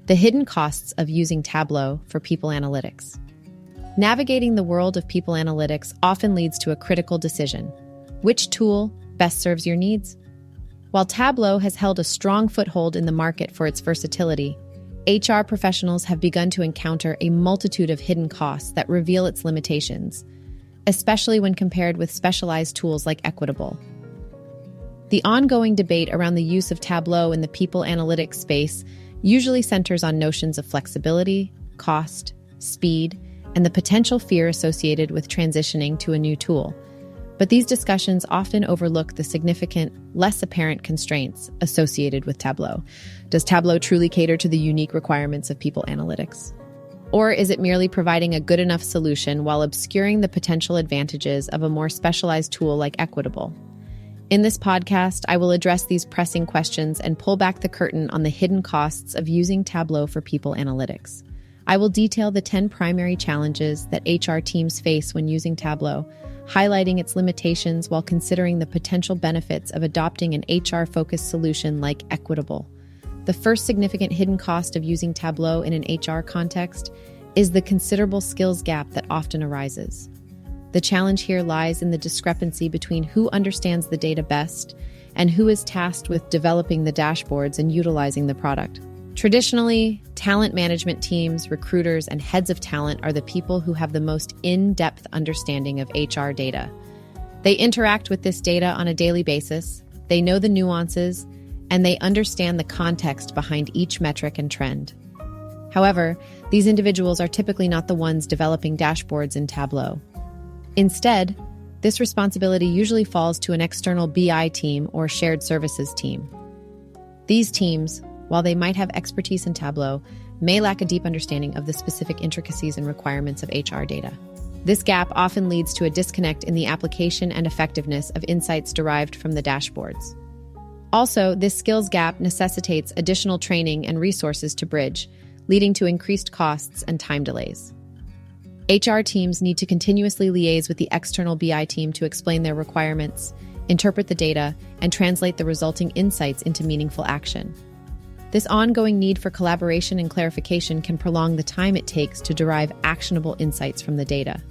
The hidden costs of using Tableau for people analytics. Navigating the world of people analytics often leads to a critical decision. Which tool best serves your needs? While Tableau has held a strong foothold in the market for its versatility, HR professionals have begun to encounter a multitude of hidden costs that reveal its limitations, especially when compared with specialized tools like eqtble. The ongoing debate around the use of Tableau in the people analytics space usually centers on notions of flexibility, cost, speed, and the potential fear associated with transitioning to a new tool. But these discussions often overlook the significant, less apparent constraints associated with Tableau. Does Tableau truly cater to the unique requirements of people analytics? Or is it merely providing a good enough solution while obscuring the potential advantages of a more specialized tool like eqtble? In this podcast, I will address these pressing questions and pull back the curtain on the hidden costs of using Tableau for people analytics. I will detail the 10 primary challenges that HR teams face when using Tableau, highlighting its limitations while considering the potential benefits of adopting an HR-focused solution like eqtble. The first significant hidden cost of using Tableau in an HR context is the considerable skills gap that often arises. The challenge here lies in the discrepancy between who understands the data best and who is tasked with developing the dashboards and utilizing the product. Traditionally, talent management teams, recruiters, and heads of talent are the people who have the most in-depth understanding of HR data. They interact with this data on a daily basis, they know the nuances, and they understand the context behind each metric and trend. However, these individuals are typically not the ones developing dashboards in Tableau. Instead, this responsibility usually falls to an external BI team or shared services team. These teams, while they might have expertise in Tableau, may lack a deep understanding of the specific intricacies and requirements of HR data. This gap often leads to a disconnect in the application and effectiveness of insights derived from the dashboards. Also, this skills gap necessitates additional training and resources to bridge, leading to increased costs and time delays. HR teams need to continuously liaise with the external BI team to explain their requirements, interpret the data, and translate the resulting insights into meaningful action. This ongoing need for collaboration and clarification can prolong the time it takes to derive actionable insights from the data.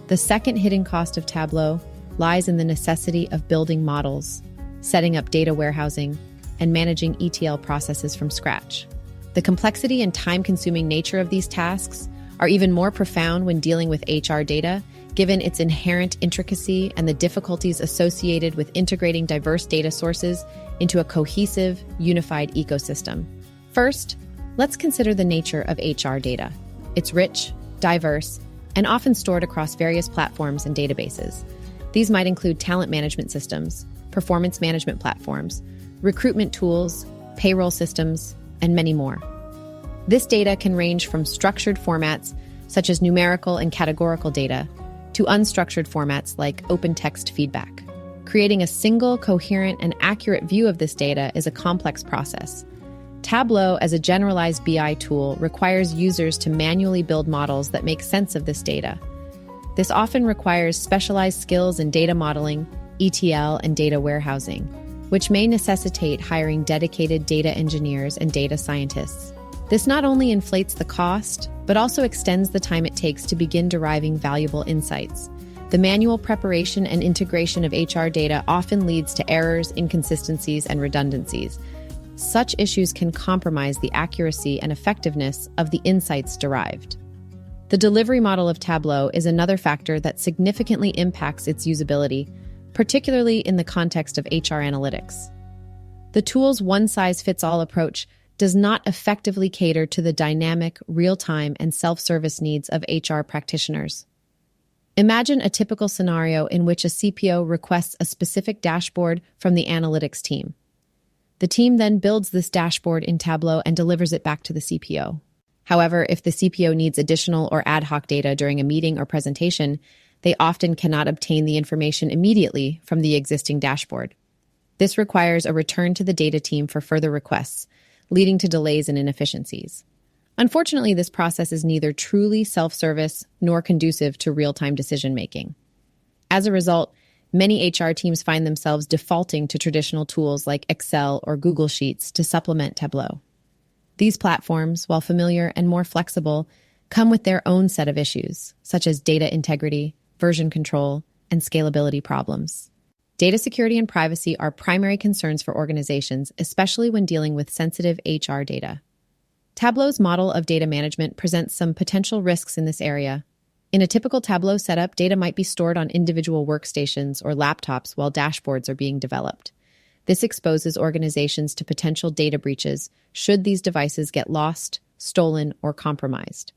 The second hidden cost of Tableau lies in the necessity of building models, setting up data warehousing, and managing ETL processes from scratch. The complexity and time-consuming nature of these tasks are even more profound when dealing with HR data, given its inherent intricacy and the difficulties associated with integrating diverse data sources into a cohesive, unified ecosystem. First, let's consider the nature of HR data. It's rich, diverse, and often stored across various platforms and databases. These might include talent management systems, performance management platforms, recruitment tools, payroll systems, and many more. This data can range from structured formats, such as numerical and categorical data, to unstructured formats like open text feedback. Creating a single, coherent, and accurate view of this data is a complex process. Tableau, as a generalized BI tool, requires users to manually build models that make sense of this data. This often requires specialized skills in data modeling, ETL, and data warehousing, which may necessitate hiring dedicated data engineers and data scientists. This not only inflates the cost, but also extends the time it takes to begin deriving valuable insights. The manual preparation and integration of HR data often leads to errors, inconsistencies, and redundancies. Such issues can compromise the accuracy and effectiveness of the insights derived. The delivery model of Tableau is another factor that significantly impacts its usability, particularly in the context of HR analytics. The tool's one-size-fits-all approach does not effectively cater to the dynamic, real-time, and self-service needs of HR practitioners. Imagine a typical scenario in which a CPO requests a specific dashboard from the analytics team. The team then builds this dashboard in Tableau and delivers it back to the CPO. However, if the CPO needs additional or ad hoc data during a meeting or presentation, they often cannot obtain the information immediately from the existing dashboard. This requires a return to the data team for further requests, leading to delays and inefficiencies. Unfortunately, this process is neither truly self-service nor conducive to real-time decision-making. As a result, many HR teams find themselves defaulting to traditional tools like Excel or Google Sheets to supplement Tableau. These platforms, while familiar and more flexible, come with their own set of issues, such as data integrity, version control, and scalability problems. Data security and privacy are primary concerns for organizations, especially when dealing with sensitive HR data. Tableau's model of data management presents some potential risks in this area. In a typical Tableau setup, data might be stored on individual workstations or laptops while dashboards are being developed. This exposes organizations to potential data breaches should these devices get lost, stolen, or compromised.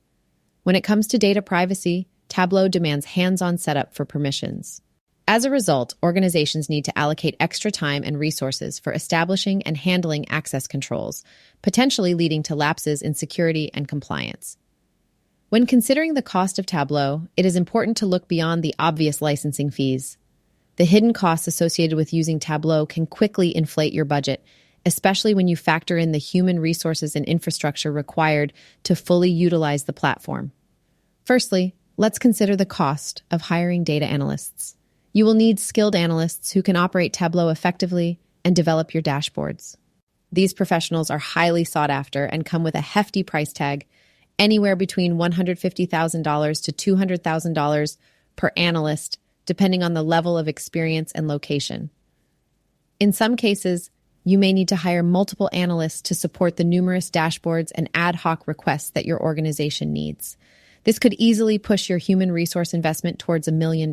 When it comes to data privacy, Tableau demands hands-on setup for permissions. As a result, organizations need to allocate extra time and resources for establishing and handling access controls, potentially leading to lapses in security and compliance. When considering the cost of Tableau, it is important to look beyond the obvious licensing fees. The hidden costs associated with using Tableau can quickly inflate your budget, especially when you factor in the human resources and infrastructure required to fully utilize the platform. Firstly, let's consider the cost of hiring data analysts. You will need skilled analysts who can operate Tableau effectively and develop your dashboards. These professionals are highly sought after and come with a hefty price tag, anywhere between $150,000 to $200,000 per analyst, depending on the level of experience and location. In some cases, you may need to hire multiple analysts to support the numerous dashboards and ad hoc requests that your organization needs. This could easily push your human resource investment towards $1 million.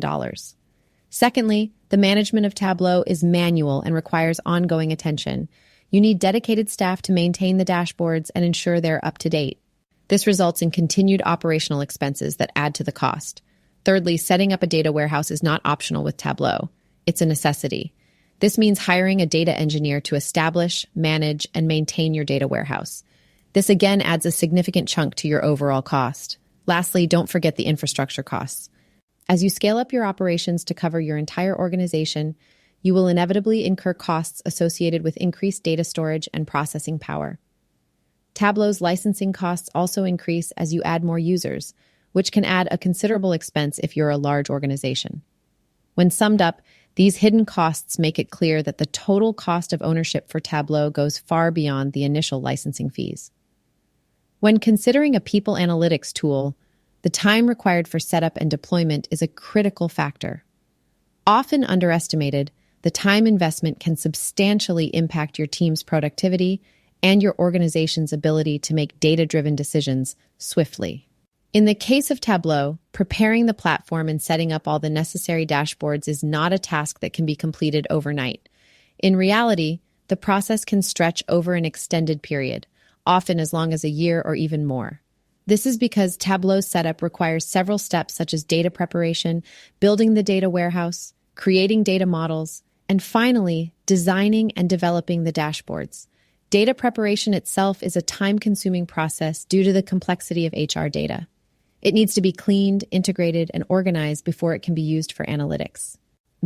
Secondly, the management of Tableau is manual and requires ongoing attention. You need dedicated staff to maintain the dashboards and ensure they're up to date. This results in continued operational expenses that add to the cost. Thirdly, setting up a data warehouse is not optional with Tableau. It's a necessity. This means hiring a data engineer to establish, manage, and maintain your data warehouse. This again adds a significant chunk to your overall cost. Lastly, don't forget the infrastructure costs. As you scale up your operations to cover your entire organization, you will inevitably incur costs associated with increased data storage and processing power. Tableau's licensing costs also increase as you add more users, which can add a considerable expense if you're a large organization. When summed up, these hidden costs make it clear that the total cost of ownership for Tableau goes far beyond the initial licensing fees. When considering a people analytics tool, the time required for setup and deployment is a critical factor. Often underestimated, the time investment can substantially impact your team's productivity and your organization's ability to make data-driven decisions swiftly. In the case of Tableau, preparing the platform and setting up all the necessary dashboards is not a task that can be completed overnight. In reality, the process can stretch over an extended period, often as long as a year or even more. This is because Tableau's setup requires several steps such as data preparation, building the data warehouse, creating data models, and finally, designing and developing the dashboards. Data preparation itself is a time-consuming process due to the complexity of HR data. It needs to be cleaned, integrated, and organized before it can be used for analytics.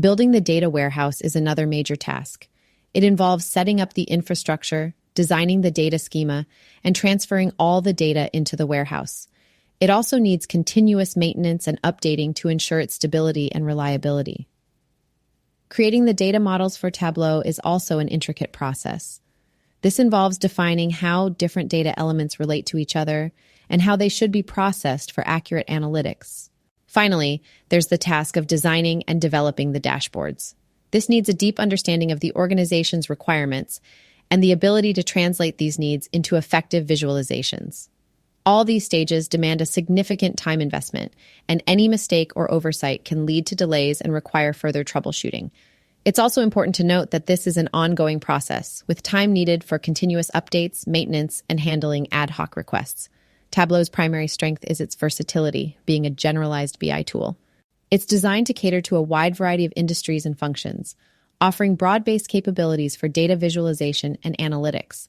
Building the data warehouse is another major task. It involves setting up the infrastructure, designing the data schema, and transferring all the data into the warehouse. It also needs continuous maintenance and updating to ensure its stability and reliability. Creating the data models for Tableau is also an intricate process. This involves defining how different data elements relate to each other and how they should be processed for accurate analytics. Finally, there's the task of designing and developing the dashboards. This needs a deep understanding of the organization's requirements and the ability to translate these needs into effective visualizations. All these stages demand a significant time investment, and any mistake or oversight can lead to delays and require further troubleshooting. It's also important to note that this is an ongoing process, with time needed for continuous updates, maintenance, and handling ad hoc requests. Tableau's primary strength is its versatility, being a generalized BI tool. It's designed to cater to a wide variety of industries and functions, offering broad-based capabilities for data visualization and analytics.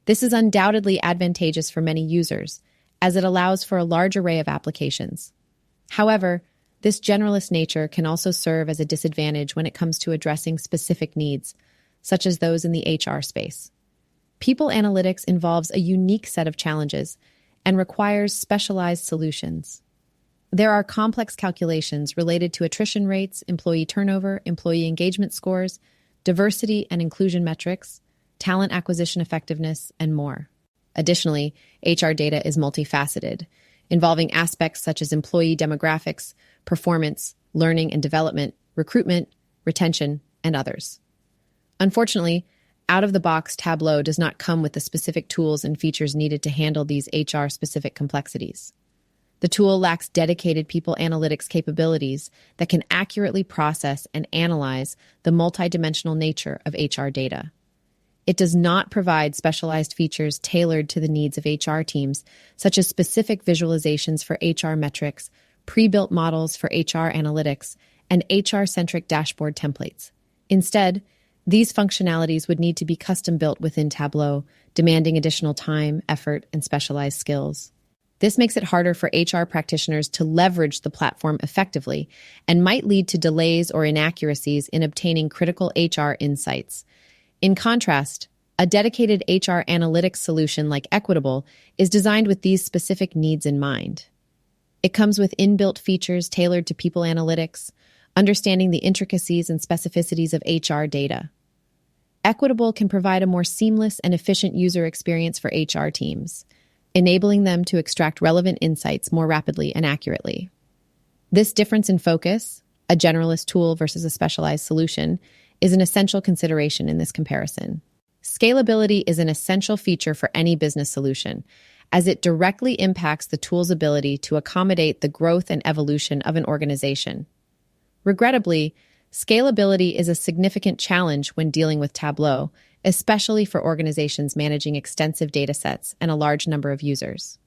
This is undoubtedly advantageous for many users, as it allows for a large array of applications. However, this generalist nature can also serve as a disadvantage when it comes to addressing specific needs, such as those in the HR space. People analytics involves a unique set of challenges and requires specialized solutions. There are complex calculations related to attrition rates, employee turnover, employee engagement scores, diversity and inclusion metrics, talent acquisition effectiveness, and more. Additionally, HR data is multifaceted, involving aspects such as employee demographics, performance, learning and development, recruitment, retention, and others. Unfortunately, out-of-the-box Tableau does not come with the specific tools and features needed to handle these HR-specific complexities. The tool lacks dedicated people analytics capabilities that can accurately process and analyze the multidimensional nature of HR data. It does not provide specialized features tailored to the needs of HR teams, such as specific visualizations for HR metrics, pre-built models for HR analytics, and HR-centric dashboard templates. Instead, these functionalities would need to be custom-built within Tableau, demanding additional time, effort, and specialized skills. This makes it harder for HR practitioners to leverage the platform effectively and might lead to delays or inaccuracies in obtaining critical HR insights. In contrast, a dedicated HR analytics solution like eqtble is designed with these specific needs in mind. It comes with inbuilt features tailored to people analytics, understanding the intricacies and specificities of HR data. eqtble can provide a more seamless and efficient user experience for HR teams, enabling them to extract relevant insights more rapidly and accurately. This difference in focus, a generalist tool versus a specialized solution, is an essential consideration in this comparison. Scalability is an essential feature for any business solution, as it directly impacts the tool's ability to accommodate the growth and evolution of an organization. Regrettably, scalability is a significant challenge when dealing with Tableau, especially for organizations managing extensive datasets and a large number of users.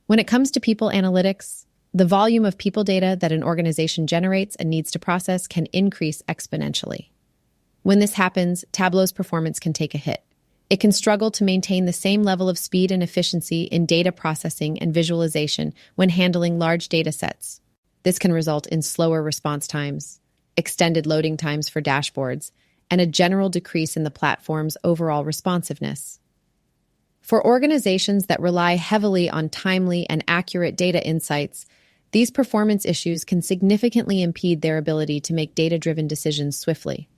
When it comes to people analytics, the volume of people data that an organization generates and needs to process can increase exponentially. When this happens, Tableau's performance can take a hit. It can struggle to maintain the same level of speed and efficiency in data processing and visualization when handling large datasets. This can result in slower response times, extended loading times for dashboards, and a general decrease in the platform's overall responsiveness. For organizations that rely heavily on timely and accurate data insights, these performance issues can significantly impede their ability to make data-driven decisions swiftly.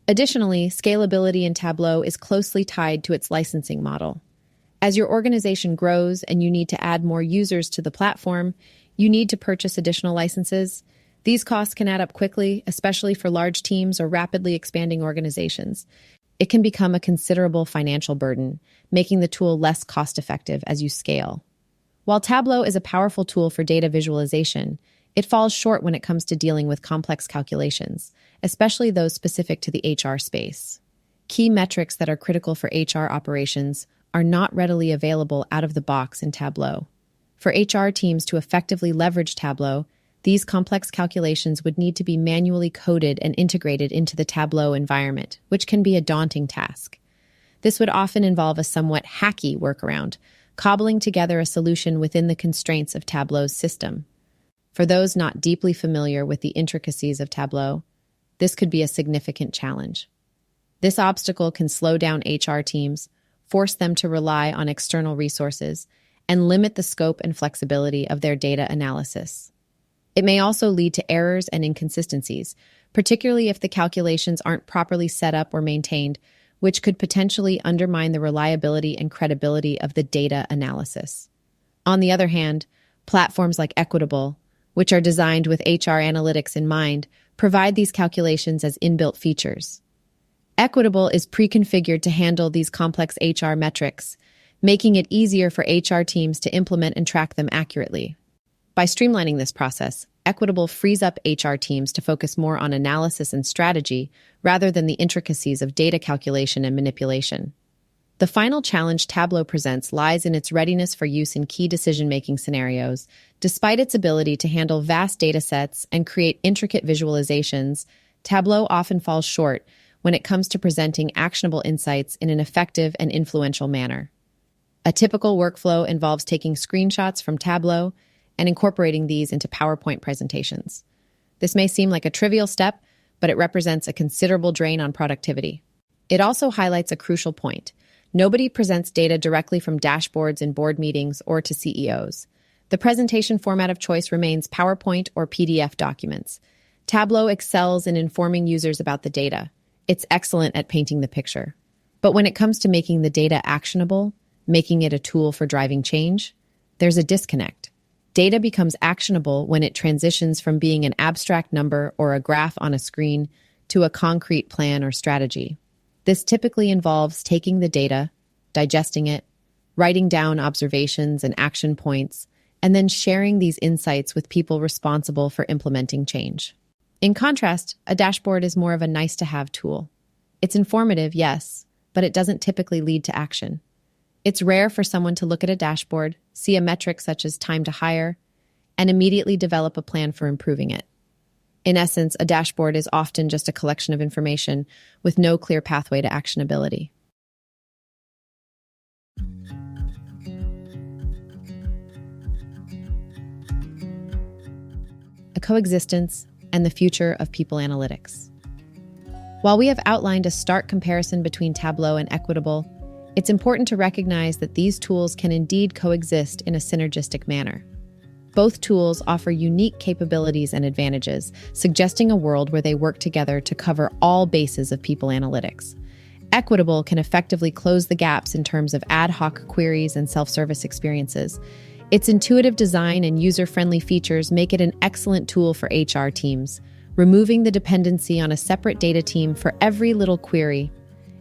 Additionally, scalability in Tableau is closely tied to its licensing model. As your organization grows and you need to add more users to the platform, you need to purchase additional licenses. These costs can add up quickly, especially for large teams or rapidly expanding organizations. It can become a considerable financial burden, making the tool less cost-effective as you scale. While Tableau is a powerful tool for data visualization, it falls short when it comes to dealing with complex calculations, especially those specific to the HR space. Key metrics that are critical for HR operations are not readily available out of the box in Tableau. For HR teams to effectively leverage Tableau, these complex calculations would need to be manually coded and integrated into the Tableau environment, which can be a daunting task. This would often involve a somewhat hacky workaround, cobbling together a solution within the constraints of Tableau's system. For those not deeply familiar with the intricacies of Tableau, this could be a significant challenge. This obstacle can slow down HR teams, force them to rely on external resources, and limit the scope and flexibility of their data analysis. It may also lead to errors and inconsistencies, particularly if the calculations aren't properly set up or maintained, which could potentially undermine the reliability and credibility of the data analysis. On the other hand, platforms like eqtble, which are designed with HR analytics in mind, provide these calculations as inbuilt features. eqtble is pre-configured to handle these complex HR metrics, making it easier for HR teams to implement and track them accurately. By streamlining this process, eqtble frees up HR teams to focus more on analysis and strategy rather than the intricacies of data calculation and manipulation. The final challenge Tableau presents lies in its readiness for use in key decision-making scenarios. Despite its ability to handle vast datasets and create intricate visualizations, Tableau often falls short when it comes to presenting actionable insights in an effective and influential manner. A typical workflow involves taking screenshots from Tableau and incorporating these into PowerPoint presentations. This may seem like a trivial step, but it represents a considerable drain on productivity. It also highlights a crucial point. Nobody presents data directly from dashboards in board meetings or to CEOs. The presentation format of choice remains PowerPoint or PDF documents. Tableau excels in informing users about the data. It's excellent at painting the picture. But when it comes to making the data actionable, making it a tool for driving change, there's a disconnect. Data becomes actionable when it transitions from being an abstract number or a graph on a screen to a concrete plan or strategy. This typically involves taking the data, digesting it, writing down observations and action points, and then sharing these insights with people responsible for implementing change. In contrast, a dashboard is more of a nice-to-have tool. It's informative, yes, but it doesn't typically lead to action. It's rare for someone to look at a dashboard, see a metric such as time to hire, and immediately develop a plan for improving it. In essence, a dashboard is often just a collection of information with no clear pathway to actionability. A coexistence and the future of people analytics. While we have outlined a stark comparison between Tableau and eqtble, it's important to recognize that these tools can indeed coexist in a synergistic manner. Both tools offer unique capabilities and advantages, suggesting a world where they work together to cover all bases of people analytics. eqtble can effectively close the gaps in terms of ad hoc queries and self-service experiences. Its intuitive design and user-friendly features make it an excellent tool for HR teams, removing the dependency on a separate data team for every little query.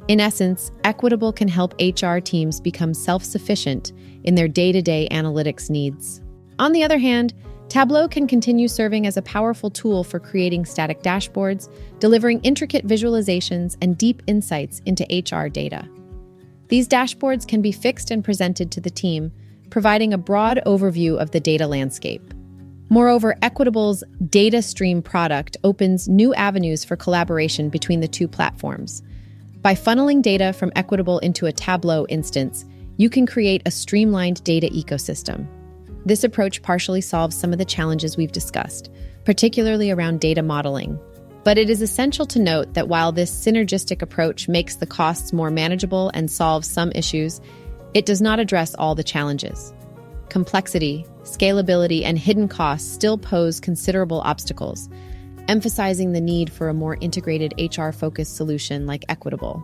In essence, eqtble can help HR teams become self-sufficient in their day-to-day analytics needs. On the other hand, Tableau can continue serving as a powerful tool for creating static dashboards, delivering intricate visualizations, and deep insights into HR data. These dashboards can be fixed and presented to the team, providing a broad overview of the data landscape. Moreover, eqtble's data stream product opens new avenues for collaboration between the two platforms. By funneling data from eqtble into a Tableau instance, you can create a streamlined data ecosystem. This approach partially solves some of the challenges we've discussed, particularly around data modeling. But it is essential to note that while this synergistic approach makes the costs more manageable and solves some issues, it does not address all the challenges. Complexity, scalability, and hidden costs still pose considerable obstacles, emphasizing the need for a more integrated HR-focused solution like eqtble.